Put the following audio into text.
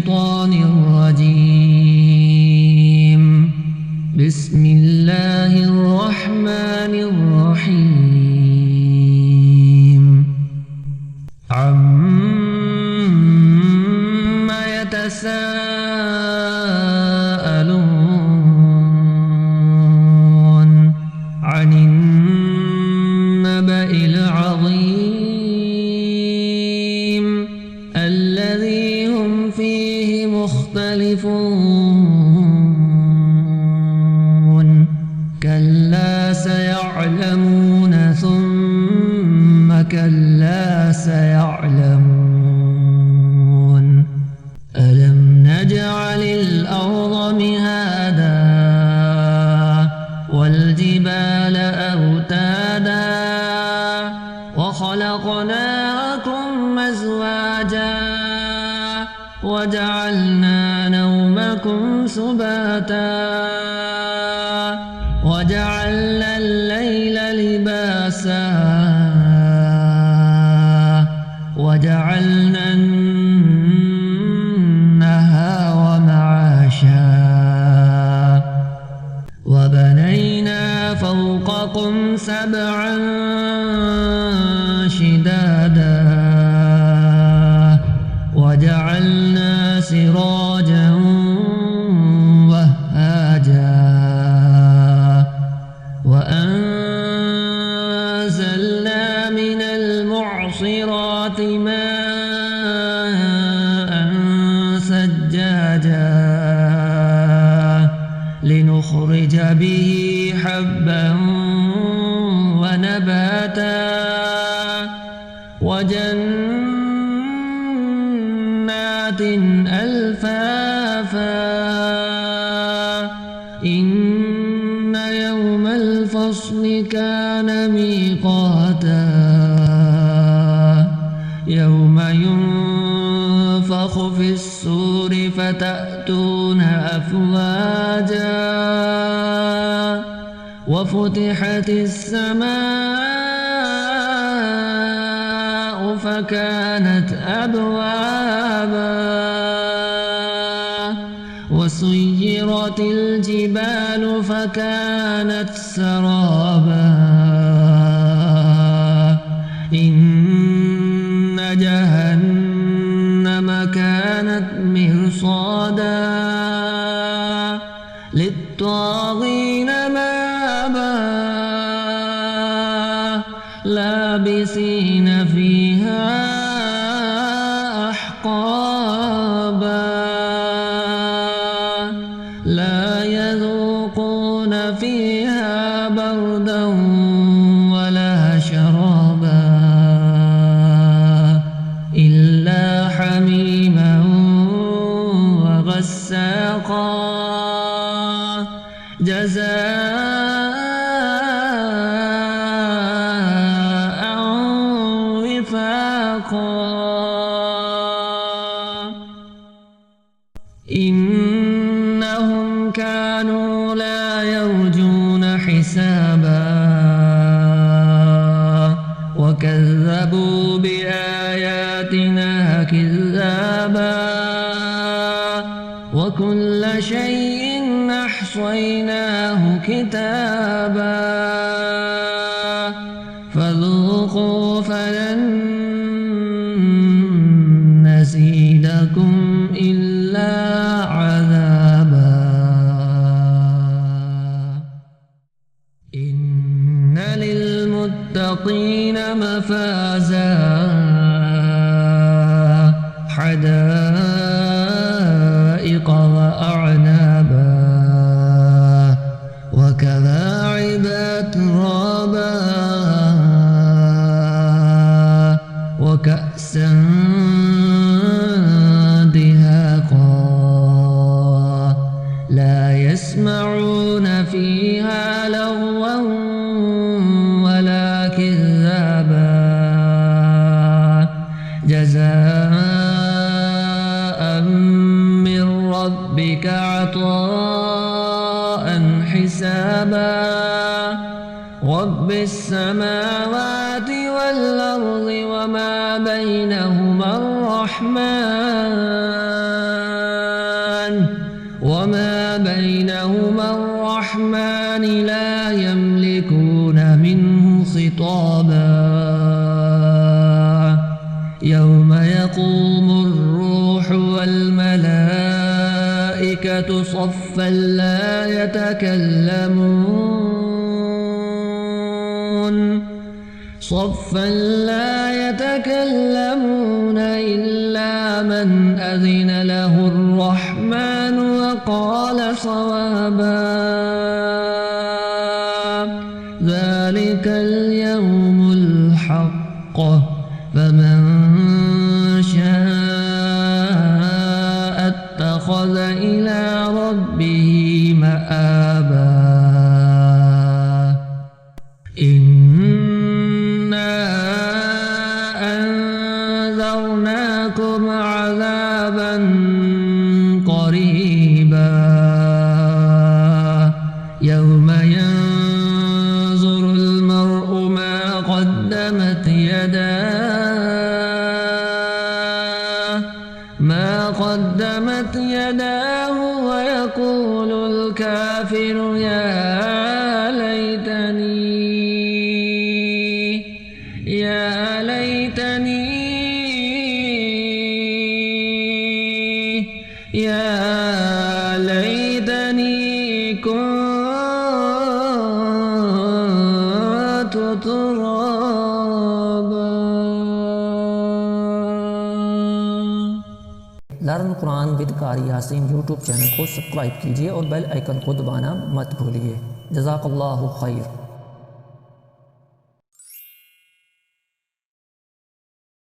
الشيطان الرجيم. بسم الله الرحمن الرحيم. عما يتساءلون عن النبأ العظيم الذي هم فيه مختلفون. كلا سيعلمون ثم كلا سيعلمون. ألم نجعل الأرض مهادا والجبال أوتادا وخلقناكم أزواجا وجعلنا نومكم سباتا وجعلنا الليل لباسا وجعلنا النهار معاشا وبنينا فوقكم سبعا شدادا وجعلنا سراجا وهاجا وأنزلنا من المعصرات ماء ثجاجا لنخرج به حبا ونباتا وجنات ألفافا. إن يوم الفصل كان ميقاتا يوم ينفخ في الصور فتأتون أفواجا وفتحت السماء فكانت أبوابا وسيرت الجبال فكانت سرابا. إن جهنم كانت مرصادا للطاغين مآبا لابسين فيها أحقابا لا يذوقون فيها بردا ولا شرابا إلا حميما وغساقا جزاء وفاقا. إنهم كانوا لا يرجون حسابا وكذبوا بآياتنا كذابا وكل شيء أحصيناه كتابا فذوقوا فلن نزيدكم إلا عذابا. إن للمتقين مفازا حدائق وأعنابا وكواعب أترابا وكأسا دهاقا لا يسمعون فيها لغوا ولا كذابا جزاء من ربك عطاء حسابا. رب السماوات والأرض وما بينهما الرحمن يوم يقوم الروح والملائكة صفا لا يتكلمون إلا من أذن له الرحمن وقال صوابا ذلك اليوم الحق فمن شاء اتخذ إلى ربه مآبا إنا أنذرناكم عذابا قريبا يوم ينظر المرء ما قدمت يداه ويقول الكافر يا ليتني كنت ترابا. लर्न कुरान विद कारी Yasin YouTube channel को सब्सक्राइब कीजिए और बेल आइकन को दबाना मत भूलिए। जज़ाकल्लाहु खैर।